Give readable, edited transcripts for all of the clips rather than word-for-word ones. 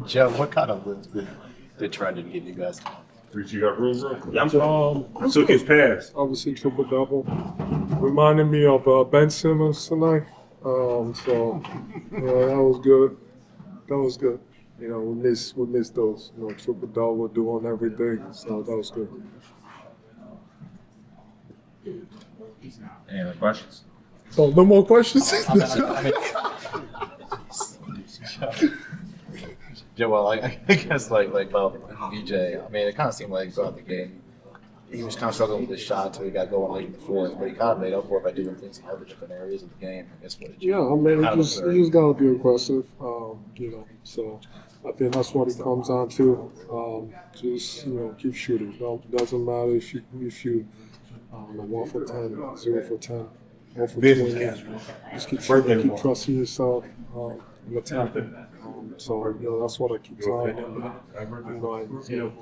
Joe, what kind of lift did Trendon give you guys? You got room, bro? I took his pass. Obviously, triple-double. Reminded me of Ben Simmons tonight. So, that was good. That was good. We missed those. Triple-double, doing everything. So that was good. Any other questions? So, no more questions? Yeah, well, I guess VJ. I mean, it kind of seemed like throughout the game, he was kind of struggling with his shot until he got going late in the fourth, but he kind of made up for it by doing things in other different areas of the game. I guess what did you? Yeah, I mean, you just gotta be aggressive. So I think that's what it comes down to. Just keep shooting. It doesn't matter if you 1 for 10, 0 for 10, 1 for 20. Just keep shooting, keep trusting yourself, and attacking. So that's what I keep trying.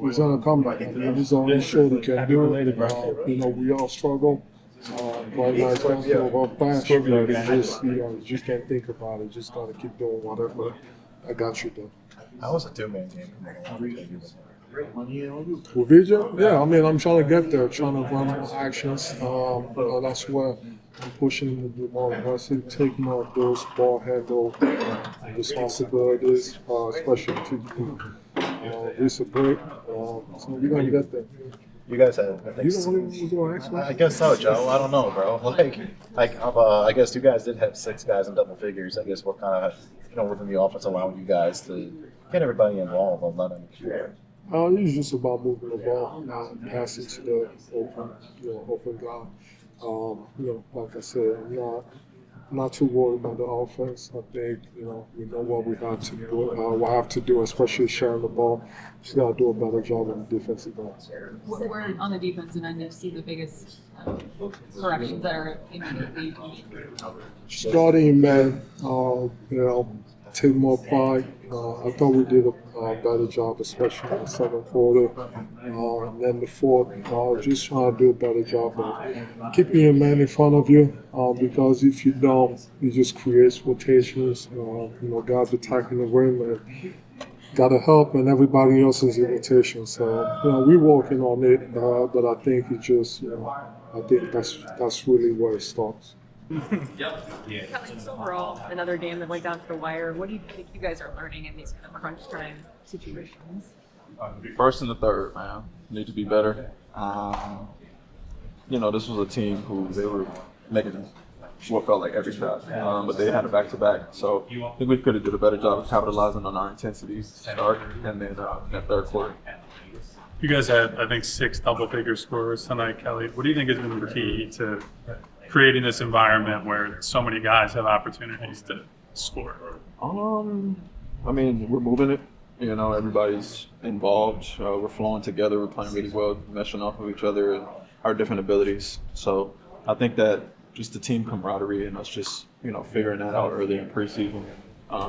He's gonna come back. He's on his show he can do it. We all struggle. Right now, it's going through a rough patch. You just can't think about it. Just gotta keep doing whatever. I got you, though. How was a two-man game? With Vijay? Yeah, I mean, I'm trying to get there, trying to run more actions. That's where I'm pushing the ball aggressive, take more of those ball handle responsibilities, especially to reach a break. So we're going to get there. You guys had, I think. You know what he was going to ask me? I guess so, Joe. I don't know, bro. I guess you guys did have 6 guys in double figures. I guess what kind of, within the offense allowing you guys to get everybody involved and let them share. It's just about moving the ball, passing to the open guy. Like I said, I'm not too worried about the offense. I think, we know what we have to do, especially sharing the ball. Just got to do a better job on the defensive end. Where on the defensive end, you see the biggest corrections that are immediately? Starting man, take more pride. I thought we did a better job, especially in the second quarter. And then the fourth, just trying to do a better job of keeping your man in front of you. Because if you don't, it just creates rotations. Guys attacking the rim and got to help, and everybody else is in rotation. So, we're working on it. But I think it just, I think that's really where it starts. Overall, another game that went down to the wire. What do you think you guys are learning in these kind of crunch time situations? First and the third, man. Need to be better. This was a team who they were making what felt like every shot, but they had a back-to-back. So I think we could have did a better job of capitalizing on our intensity start and then that third quarter. You guys had, I think, 6 double-figure scorers tonight, Kelly. What do you think has been the key to creating this environment where so many guys have opportunities to score? I mean, we're moving it. Everybody's involved. We're flowing together. We're playing really well, meshing off of each other and our different abilities. So I think that just the team camaraderie and us just, figuring that out early in preseason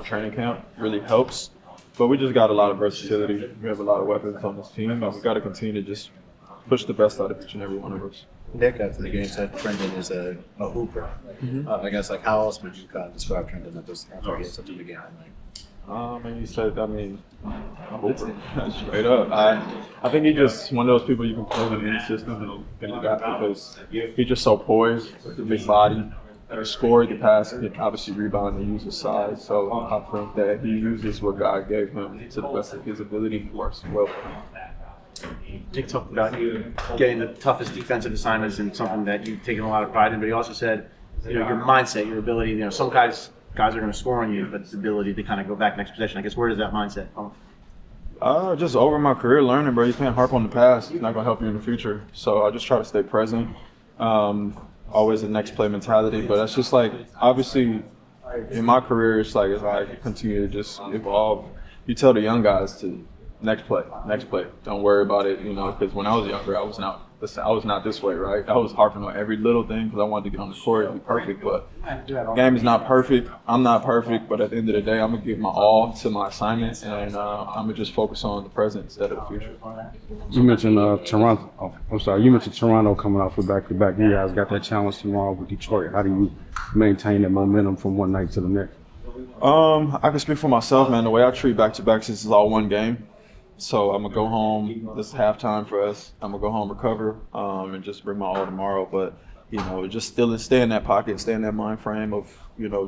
training camp really helps. But we just got a lot of versatility. We have a lot of weapons on this team, and we got to continue to just push the best out of each and every one of us. Nick, after the game, said Trendon is a hooper. Mm-hmm. I guess, how else would you kind of describe Trendon after he had such a big game? He said, a hooper, straight up. I think he's just one of those people you can play in any system and think about because he's just so poised with a big body. He scored, he pass, he obviously rebound and use his size. So I think that he uses what God gave him to the best of his ability and works well for him. Nick talked about you getting the toughest defensive assignments and something that you've taken a lot of pride in, but he also said, your mindset, your ability, some guys are going to score on you, but it's the ability to kind of go back next possession. I guess, where does that mindset come? Just over my career learning, bro. You can't harp on the past. It's not going to help you in the future. So I just try to stay present. Always the next play mentality, but that's just obviously in my career, it's as I continue to just evolve. You tell the young guys to next play. Don't worry about it, because when I was younger, I was not this way, right? I was harping on every little thing because I wanted to get on the court and be perfect, but the game is not perfect. I'm not perfect, but at the end of the day, I'm going to give my all to my assignments, and I'm going to just focus on the present instead of the future. You mentioned Toronto. You mentioned Toronto coming off with back-to-back. You guys got that challenge tomorrow with Detroit. How do you maintain that momentum from one night to the next? I can speak for myself, man. The way I treat back-to-backs is all one game. So I'm gonna go home. This is halftime for us. I'm gonna go home, recover, and just bring my all tomorrow. But just still stay in that pocket, stay in that mind frame of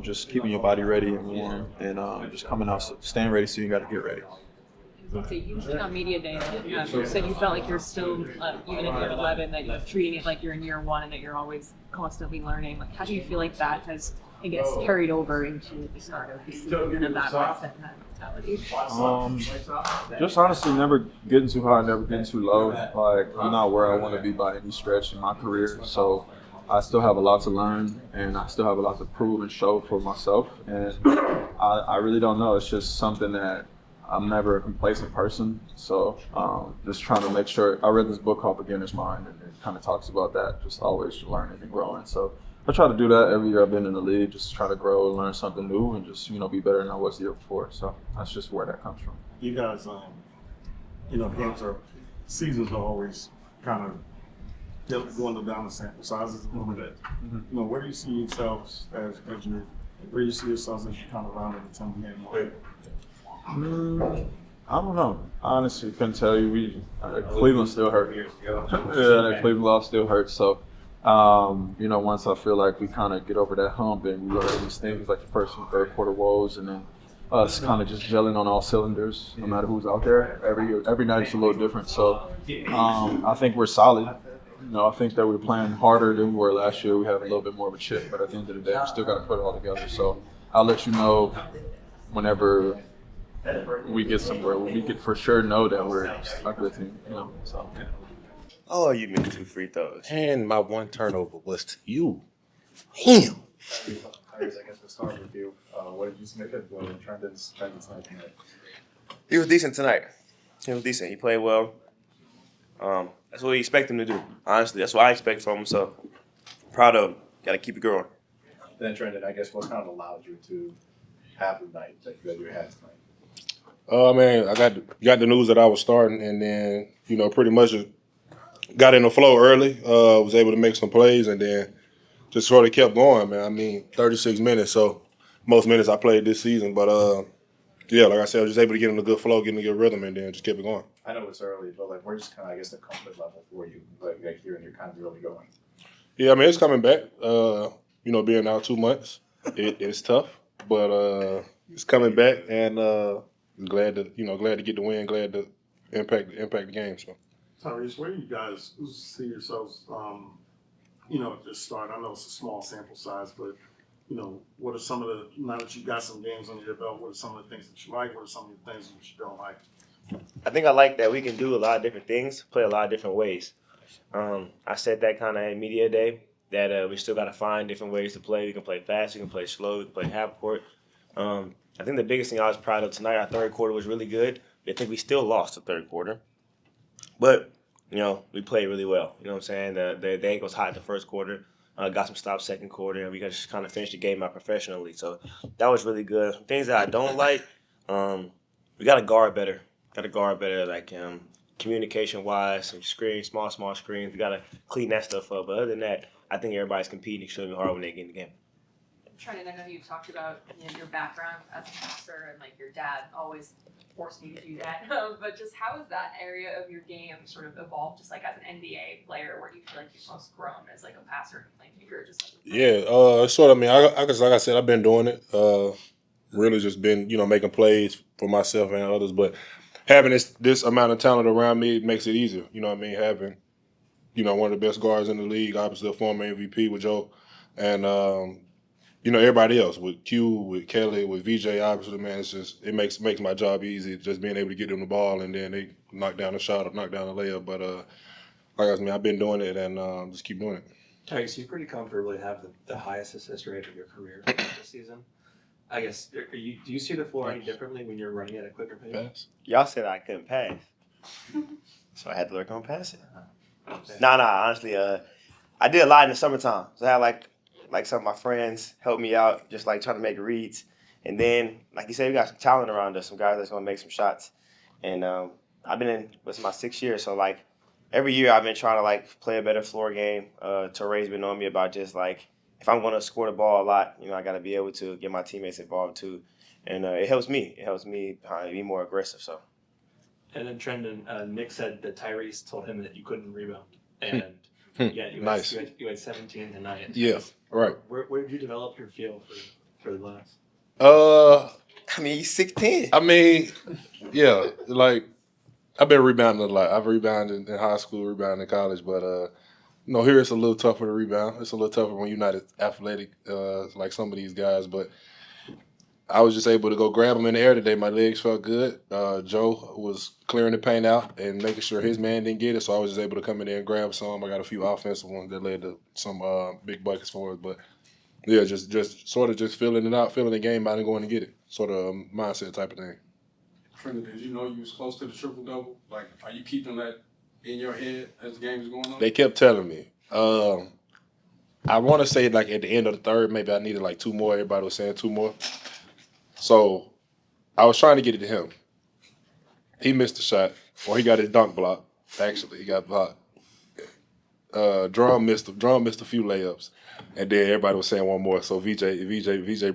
just keeping your body ready and warm, and just coming out, staying ready. So you got to get ready. So you mentioned on media day that you said you felt like you're still, even if you're 11, that you're treating it like you're in year one and that you're always constantly learning. Like, how do you feel like that has, I guess, carried over into the start of the season and that mindset and that mentality? Just honestly, never getting too high, never getting too low. Like, I'm not where I want to be by any stretch in my career, so I still have a lot to learn, and I still have a lot to prove and show for myself. And I really don't know. It's just something that I'm never a complacent person, so just trying to make sure. I read this book called Beginner's Mind, and it kind of talks about that, just always learning and growing. So I try to do that every year I've been in the league, just try to grow and learn something new and just, be better than I was the year before. So that's just where that comes from. You guys, seasons are always kind of going down the sample sizes a little bit. Where do you see yourselves as you, where do you see yourselves as you kind of round in the 10-game mark? I don't know. I honestly couldn't tell you. Cleveland still hurt. That Cleveland loss still hurts. So, once I feel like we kind of get over that hump and we learn these things like the first and third quarter woes, and then us kind of just gelling on all cylinders, no matter who's out there. Every night is a little different. So, I think we're solid. I think that we're playing harder than we were last year. We have a little bit more of a chip, but at the end of the day, we still got to put it all together. So, I'll let you know whenever we get somewhere. We can for sure know that we're a good team, So. Oh, you missed 2 free throws. And my one turnover was to you. Damn. Tyrese, I guess we'll start with you. What did you make of Trendon's night tonight? He was decent tonight. He played well. That's what we expect him to do. Honestly, that's what I expect from him. So proud of him. Got to keep it growing. Then Trendon, I guess what kind of allowed you to have the night that you had tonight? I got the news that I was starting, and then pretty much just got in the flow early. Was able to make some plays, and then just sort of kept going, man. 36 minutes, so most minutes I played this season. But like I said, I was just able to get in a good flow, get in a good rhythm, and then just kept it going. I know it's early, but where's kind of the comfort level for you, here and you're kind of really going? Yeah, it's coming back. Being out 2 months, it's tough, but it's coming back, and glad to get the win, glad to impact the game. So, Tyrese, where do you guys see yourselves? At this start, I know it's a small sample size, but what are some of the, now that you've got some games under your belt, what are some of the things that you like? What are some of the things that you don't like? I think I like that we can do a lot of different things, play a lot of different ways. I said that kind of at media day, that we still got to find different ways to play. We can play fast, we can play slow, we can play half court. I think the biggest thing I was proud of tonight, our third quarter was really good. I think we still lost the third quarter. But, we played really well. You know what I'm saying? The ankle was hot in the first quarter. Got some stops second quarter, and we got to just kind of finish the game out professionally. So that was really good. Things that I don't like, we got to guard better. Communication-wise, some screens, small screens. We got to clean that stuff up. But other than that, I think everybody's competing extremely hard when they get in the game. Trendon, I know you talked about your background as a passer and your dad always forced you to do that. But just how has that area of your game sort of evolved, just as an NBA player, where you feel like you've most grown as a passer and playmaker? Sort of. Like I said, I've been doing it. Really, just been making plays for myself and others. But having this amount of talent around me makes it easier. Having one of the best guards in the league, obviously a former MVP with Joe, and everybody else with Q, with Kelly, with VJ, obviously, man, it makes my job easy, just being able to get them the ball and then they knock down a shot or knock down a layup. But like I said, I've been doing it and just keep doing it. Tyrese, you pretty comfortably have the highest assist rate of your career this season. I guess, do you see the floor any differently when you're running at a quicker pace? Y'all said I couldn't pass, so I had to work on passing. Honestly, I did a lot in the summertime. So I had like some of my friends help me out, just trying to make reads. And then, like you said, we got some talent around us, some guys that's going to make some shots. And I've been in, this is my 6th year, so every year I've been trying to play a better floor game. Tyrese been on me about just if I'm going to score the ball a lot, I got to be able to get my teammates involved too, and it helps me. It helps me be more aggressive. So. And then Trendon, Nick said that Tyrese told him that you couldn't rebound, and yeah, Nice. You had 17 tonight. Yeah, right. Where did you develop your feel for the glass? I mean, he's 6'10". I mean, yeah, like I've been rebounding a lot. I've rebounded in high school, rebounded in college, but here it's a little tougher to rebound. It's a little tougher when you're not as athletic like some of these guys. But I was just able to go grab him in the air today. My legs felt good. Joe was clearing the paint out and making sure his man didn't get it, so I was just able to come in there and grab some. I got a few offensive ones that led to some big buckets for us. But yeah, just sort of just filling it out, filling the game out and going to get it. Sort of mindset type of thing. Trendon, did you know you was close to the triple-double? Like, are you keeping that in your head as the game is going on? They kept telling me. I want to say like at the end of the third, maybe I needed like 2 more. Everybody was saying 2 more. So I was trying to get it to him. He missed the shot, or he got his dunk blocked. Actually, he got blocked. Drum missed a few layups, and then everybody was saying 1 more. So VJ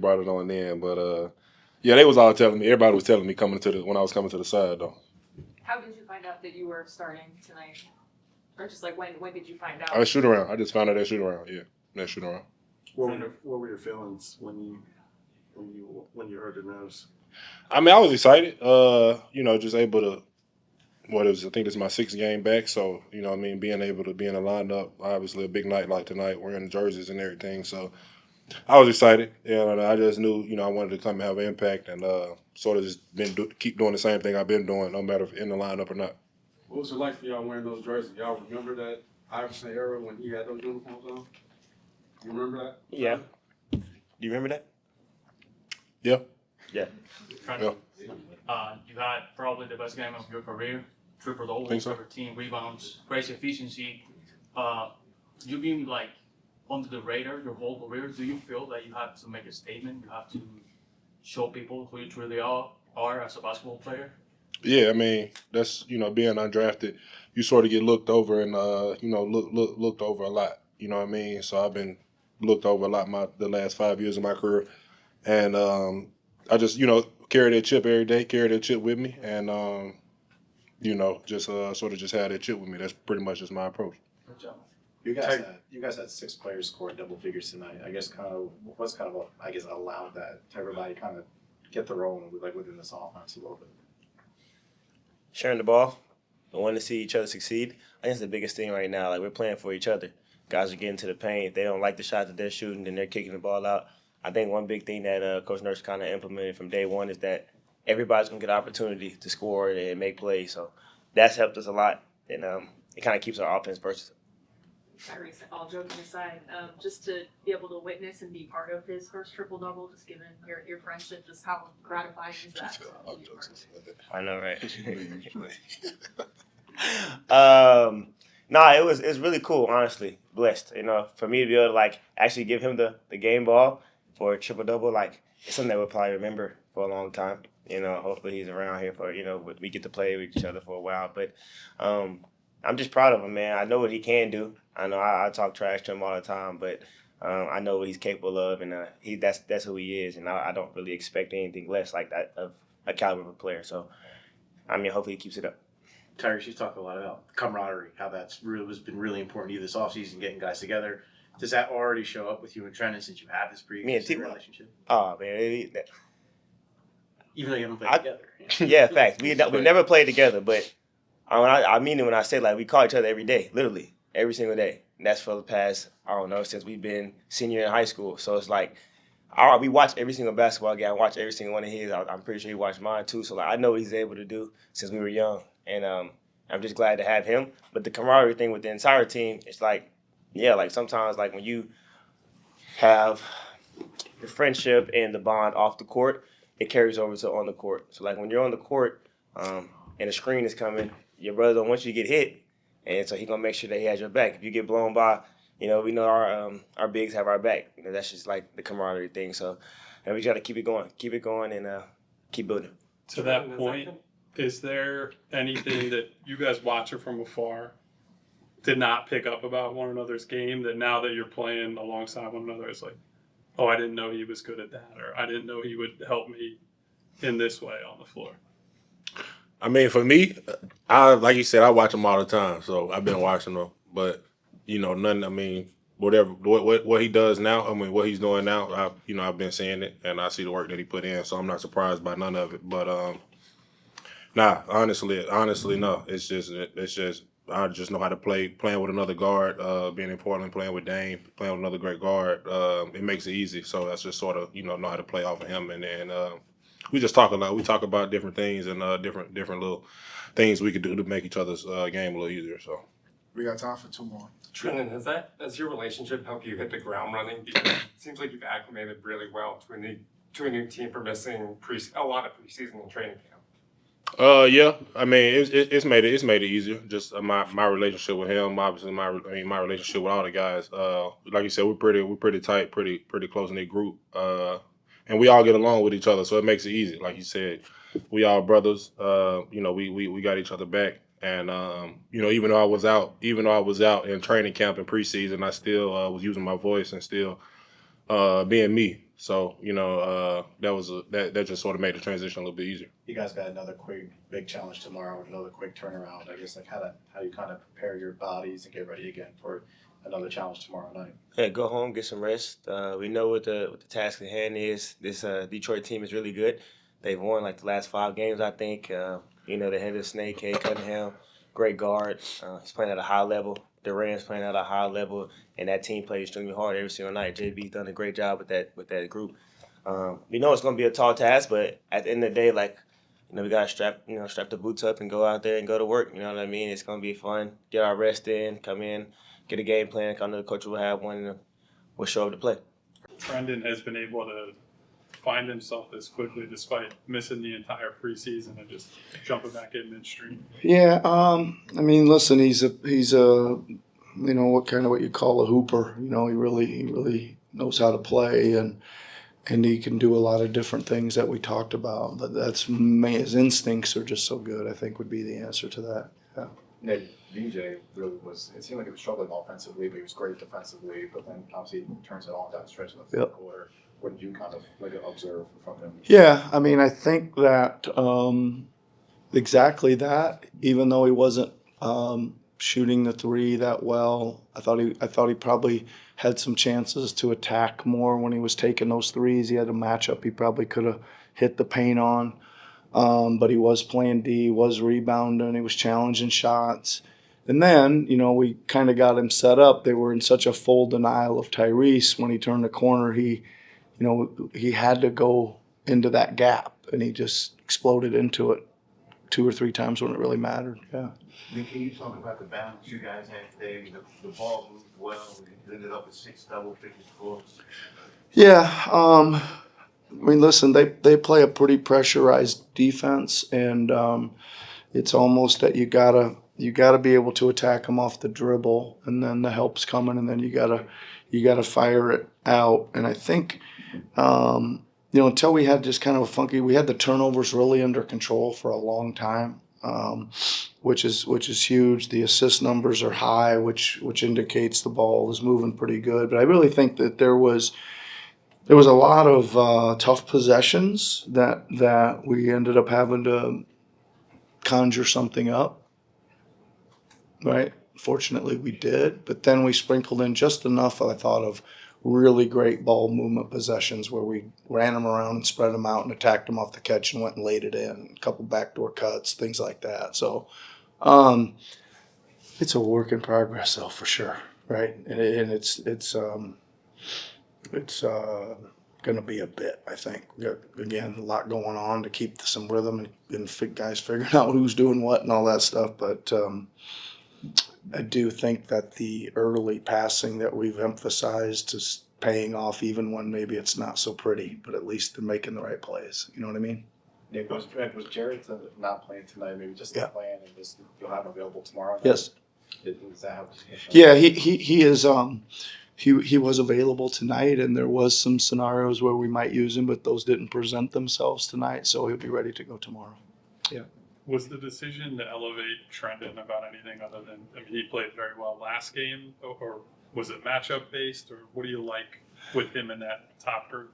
brought it on in. But yeah, they was all telling me. Everybody was telling me when I was coming to the side though. How did you find out that you were starting tonight? Or just like when did you find out? Shoot around. I just found out that shoot around. Yeah, that shoot around. What were your feelings when you heard the news? I mean, I was excited. Just able to. I think this is my 6th game back, so being able to be in the lineup, obviously a big night like tonight, wearing the jerseys and everything. So I was excited. I just knew, I wanted to come and have an impact and sort of just keep doing the same thing I've been doing, no matter if in the lineup or not. What was it like for y'all wearing those jerseys? Y'all remember that Iverson era when he had those uniforms on? You remember that? Yeah. Do you remember that? Yeah. Yeah. Trendon, you had probably the best game of your career. Triple double, Think so? 13 rebounds, crazy efficiency. You've been like under the radar your whole career. Do you feel that you have to make a statement? You have to show people who you truly are as a basketball player? Yeah, I mean, that's, being undrafted, you sort of get looked over and, looked over a lot. You know what I mean? So I've been looked over a lot the last 5 years of my career. And I just, carry that chip every day, carry that chip with me. And, just sort of just have that chip with me. That's pretty much just my approach. Good job. You guys had 6 players score double figures tonight. I guess allowed that to everybody kind of get the role within this offense a little bit. Sharing the ball, wanting to see each other succeed. I think it's the biggest thing right now. Like, we're playing for each other. Guys are getting to the paint. If they don't like the shot that they're shooting, then they're kicking the ball out. I think one big thing that Coach Nurse kind of implemented from day one is that everybody's going to get an opportunity to score and make plays. So that's helped us a lot, and it kind of keeps our offense versatile. Tyrese, all joking aside, just to be able to witness and be part of his first triple-double, just given your friendship, just how gratifying is that? I know, right? It was really cool, honestly. Blessed, for me to be able to actually give him the game ball for a triple-double, it's something that we'll probably remember for a long time. Hopefully he's around here for, we get to play with each other for a while. But I'm just proud of him, man. I know what he can do. I know I talk trash to him all the time, but I know what he's capable of, and that's who he is. And I don't really expect anything less like that of a caliber of a player. So, hopefully he keeps it up. Tyrese, you talked a lot about camaraderie, how that's been really important to you this offseason, getting guys together. Does that already show up with you and Trendon since you have this pre-existing relationship? Oh, man. Even though you haven't played together. Yeah, facts. We've never played together, but I mean it when I say we call each other every day, literally every single day. And that's for the past, since we've been senior in high school. So it's we watch every single basketball game. I watch every single one of his. I'm pretty sure he watched mine too. So I know what he's able to do since we were young, and I'm just glad to have him. But the camaraderie thing with the entire team, it's sometimes when you have the friendship and the bond off the court, it carries over to on the court. So when you're on the court and the screen is coming, your brother don't want you to get hit, and so he's gonna make sure that he has your back. If you get blown by, we know our bigs have our back. That's just the camaraderie thing. So, and we got to keep it going, and keep building. To that point, is there anything that you guys watch it from afar did not pick up about one another's game, that now that you're playing alongside one another, it's like, oh, I didn't know he was good at that, or I didn't know he would help me in this way on the floor? I mean, for me, I like you said, I watch him all the time, so I've been watching him. But nothing. I mean, whatever what he does now. I mean, what he's doing now. I've been seeing it, and I see the work that he put in. So I'm not surprised by none of it. But nah, honestly, no. It's just I just know how to playing with another guard. Being in Portland, playing with Dame, playing with another great guard. It makes it easy. So that's just sort of know how to play off of him, and then. We just talk a lot. We talk about different things and different little things we could do to make each other's game a little easier. So We got time for two more. Trendon, has your relationship helped you hit the ground running? Because it seems like you've acclimated really well to a new team for missing a lot of preseason and training camp. yeah. I mean, it's made it easier. Just my relationship with him, obviously my relationship with all the guys. Like you said, we're pretty tight, pretty close knit group. And we all get along with each other, so it makes it easy. Like you said, we all brothers. We got each other back. And even though I was out in training camp and preseason, I still was using my voice and still being me. So that just sort of made the transition a little bit easier. You guys got another quick big challenge tomorrow, another quick turnaround. I guess how you kind of prepare your bodies and get ready again for another challenge tomorrow night. Yeah, go home, get some rest. We know what the task at hand is. This Detroit team is really good. They've won like the last 5 games, I think. They had the snake, Cade Cunningham, great guard. He's playing at a high level. Durant's playing at a high level, and that team plays extremely hard every single night. JB's done a great job with that group. We know it's going to be a tall task, but at the end of the day, we got to strap the boots up and go out there and go to work. You know what I mean? It's going to be fun. Get our rest in, come in, get a game plan. I know the coach will have one, and we'll show up to play. Trendon has been able to find himself this quickly despite missing the entire preseason and just jumping back in midstream. Yeah, I mean, listen, he's a what you call a hooper. He really knows how to play, and he can do a lot of different things that we talked about. But his instincts are just so good, I think, would be the answer to that. Yeah. Nick, VJ really was. It seemed like he was struggling offensively, but he was great defensively. But then obviously he turns it on down the stretch in the fourth quarter. What did you kind of observe from him? Yeah, I mean, I think that exactly that. Even though he wasn't shooting the three that well, I thought he probably had some chances to attack more when he was taking those threes. He had a matchup he probably could have hit the paint on, but he was playing D, he was rebounding, he was challenging shots. And then, we kind of got him set up. They were in such a full denial of Tyrese. When he turned the corner, he had to go into that gap, and he just exploded into it 2 or 3 times when it really mattered. Yeah. Then can you talk about the balance you guys had today? The ball moved well. It ended up with 6 double-figure scores. Yeah. I mean, listen, they play a pretty pressurized defense, and it's almost that you gotta be able to attack them off the dribble, and then the help's coming, and then you gotta fire it out. And I think. Until we had just kind of we had the turnovers really under control for a long time, which is huge. The assist numbers are high, which indicates the ball is moving pretty good. But I really think that there was a lot of tough possessions that we ended up having to conjure something up, right? Fortunately, we did. But then we sprinkled in just enough, I thought, of really great ball movement possessions where we ran them around and spread them out and attacked them off the catch and went and laid it in. A couple backdoor cuts, things like that. So it's a work in progress, though, for sure, right? And it's going to be a bit, I think. Again, a lot going on to keep some rhythm and guys figuring out who's doing what and all that stuff. But I do think that the early passing that we've emphasized is paying off, even when maybe it's not so pretty, but at least they're making the right plays. You know what I mean? Nick, was Jared not playing tonight? Maybe just not playing, and just you'll have him available tomorrow night? Yes. Is that how? Yeah, he is. He was available tonight, and there was some scenarios where we might use him, but those didn't present themselves tonight, so he'll be ready to go tomorrow. Yeah. Was the decision to elevate Trendon about anything other than, I mean, he played very well last game, or was it matchup based, or what do you like with him in that top group?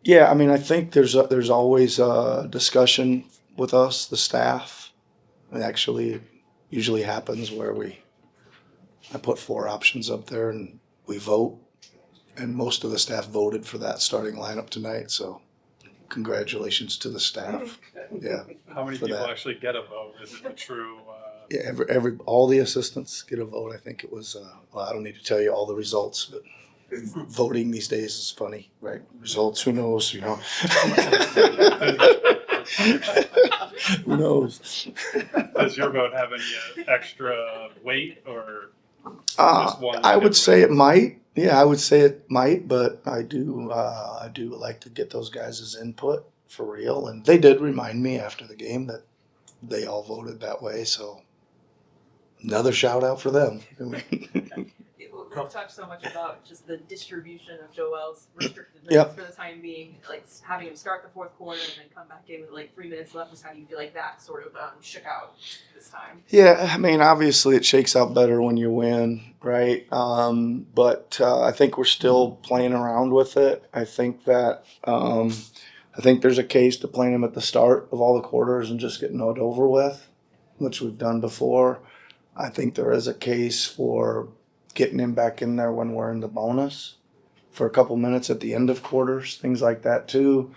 Yeah, I mean, I think there's always a discussion with us, the staff. It actually usually happens where I put 4 options up there and we vote, and most of the staff voted for that starting lineup tonight. So, congratulations to the staff. Yeah. How many for people that. actually get a vote? Is it a true? Yeah, all the assistants get a vote. I think it was. Well, I don't need to tell you all the results, but voting these days is funny, right? Results, who knows? You know. Who knows? Does your vote have any extra weight, or just one? I would say it might. Yeah, I would say it might, but I do like to get those guys' input for real. And they did remind me after the game that they all voted that way. So another shout out for them. We've talked so much about just the distribution of Joel's restricted minutes Yep. for the time being, like having him start the fourth quarter and then come back in with like 3 minutes left. Just how do you feel like that sort of shook out this time? Yeah, I mean, obviously it shakes out better when you win, right? But I think we're still playing around with it. I think that I think there's a case to playing him at the start of all the quarters and just getting it over with, which we've done before. I think there is a case for getting him back in there when we're in the bonus for a couple minutes at the end of quarters, things like that too.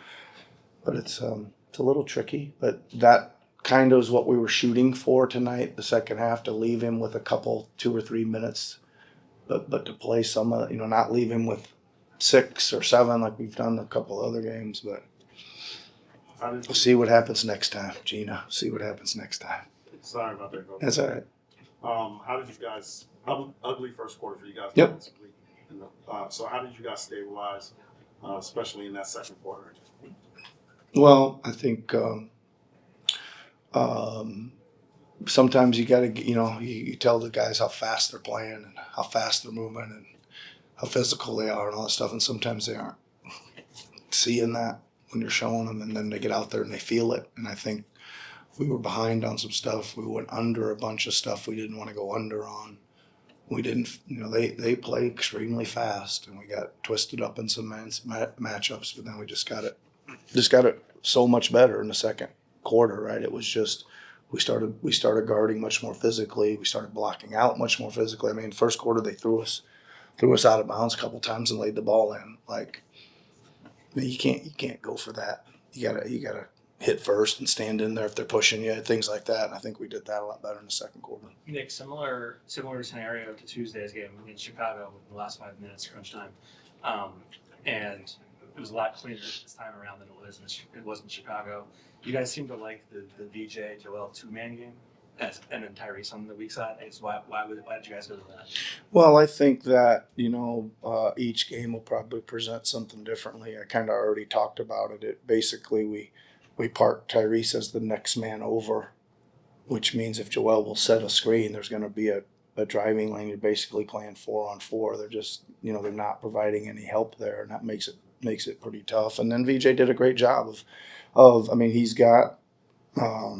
But it's a little tricky. But that kind of is what we were shooting for tonight, the second half, to leave him with a couple, 2 or 3 minutes, but to play some, not leave him with 6 or 7 like we've done a couple other games. But we'll see what happens next time, Gina. See what happens next time. Sorry about that, Coach. That's all right. How did you guys? Ugly first quarter for you guys. Yep. So how did you guys stabilize, especially in that second quarter? Well, I think sometimes you got to, you tell the guys how fast they're playing and how fast they're moving and how physical they are and all that stuff. And sometimes they aren't seeing that when you're showing them, and then they get out there and they feel it. And I think we were behind on some stuff. We went under a bunch of stuff we didn't want to go under on. We didn't, they play extremely fast, and we got twisted up in some matchups, but then we just got it so much better in the second quarter, right? It was just, we started guarding much more physically. We started blocking out much more physically. I mean, first quarter, they threw us out of bounds a couple times and laid the ball in. Like, I mean, you can't go for that. You gotta hit first and stand in there if they're pushing you, things like that. And I think we did that a lot better in the second quarter. Nick, similar scenario to Tuesday's game in Chicago in the last 5 minutes, crunch time. And it was a lot cleaner this time around than it was in Chicago. You guys seem to like the VJ Joel 2-man game, and then Tyrese on the weak side. Why did you guys go to that? Well, I think that each game will probably present something differently. I kind of already talked about it. Basically we park Tyrese as the next man over, which means if Joel will set a screen, there's going to be a driving lane. You're basically playing 4-on-4. They're just, they're not providing any help there, and that makes it pretty tough. And then VJ did a great job of I mean, he's got a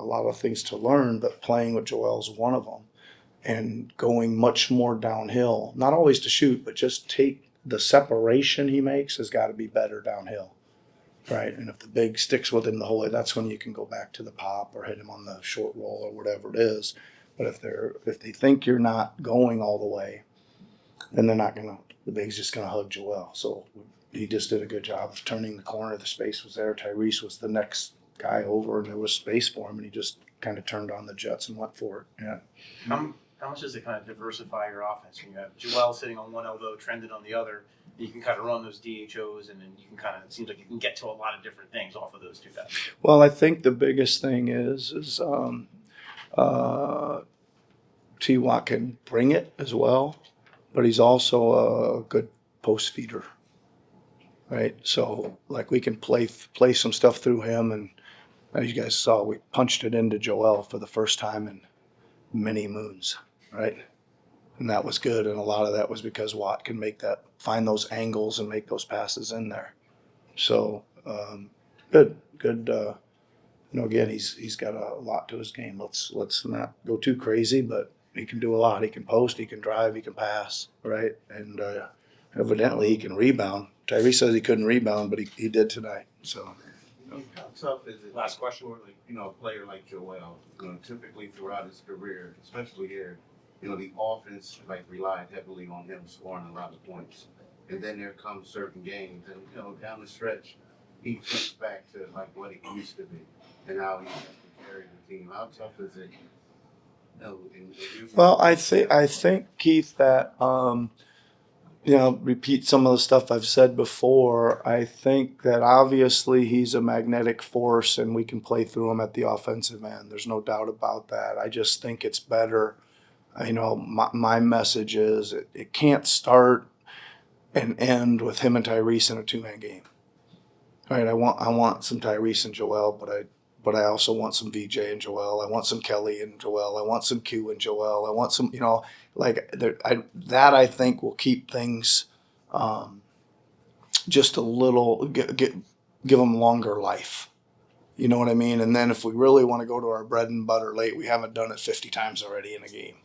lot of things to learn, but playing with Joel's one of them, and going much more downhill, not always to shoot, but just take the separation he makes has got to be better downhill. Right, and if the big sticks with him the whole way, that's when you can go back to the pop or hit him on the short roll or whatever it is. But if they think you're not going all the way, then the big's just gonna hug Joel. So he just did a good job of turning the corner. The space was there. Tyrese was the next guy over, and there was space for him, and he just kind of turned on the jets and went for it. Yeah. How much does it kind of diversify your offense when you have Joel sitting on one elbow, Trendon on the other? You can kind of run those DHOs, and then you can kind of, it seems like you can get to a lot of different things off of those two guys. Well, I think the biggest thing is T-Watt can bring it as well, but he's also a good post feeder, right? So like we can play some stuff through him, and as you guys saw, we punched it into Joel for the first time in many moons, right? And that was good, and a lot of that was because Watt can find those angles and make those passes in there. So good. Again, he's got a lot to his game. Let's not go too crazy, but he can do a lot. He can post, he can drive, he can pass, right? And evidently he can rebound. Tyrese says he couldn't rebound, but he did tonight. So. How tough is it? Last question. For a player like Joel, typically throughout his career, especially here, the offense relied heavily on him scoring a lot of points. And then there comes certain games, and down the stretch, he flips back to what he used to be, and how he has to carry the team. How tough is it? Well, I think Keith that repeat some of the stuff I've said before. I think that obviously he's a magnetic force, and we can play through him at the offensive end. There's no doubt about that. I just think it's better. My message is it can't start and end with him and Tyrese in a two-man game. All right, I want some Tyrese and Joel, but I also want some VJ and Joel. I want some Kelly and Joel. I want some Q and Joel. I want some, I think will keep things just a little, give them longer life. You know what I mean? And then if we really want to go to our bread and butter late, we haven't done it 50 times already in a game.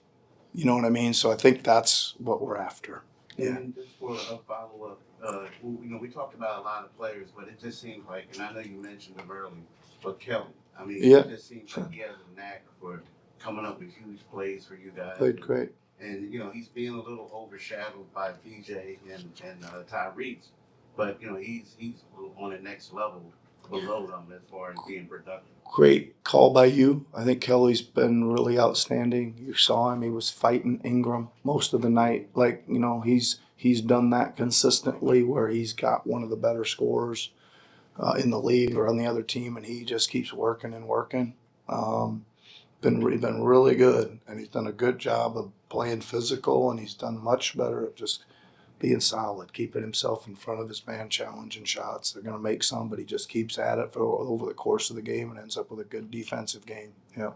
You know what I mean? So I think that's what we're after. Yeah. And just for a follow-up, we talked about a lot of players, but it just seems like, and I know you mentioned him early, but Kelly, it just seems like he has a knack for coming up with huge plays for you guys. Played great. And, he's being a little overshadowed by VJ and Tyrese, but, he's on the next level below them as far as being productive. Great call by you. I think Kelly's been really outstanding. You saw him; he was fighting Ingram most of the night. He's done that consistently, where he's got one of the better scorers in the league or on the other team, and he just keeps working and working. Been really good, and he's done a good job of playing physical, and he's done much better at just being solid, keeping himself in front of his man, challenging shots. They're going to make some, but he just keeps at it over the course of the game and ends up with a good defensive game. Yeah.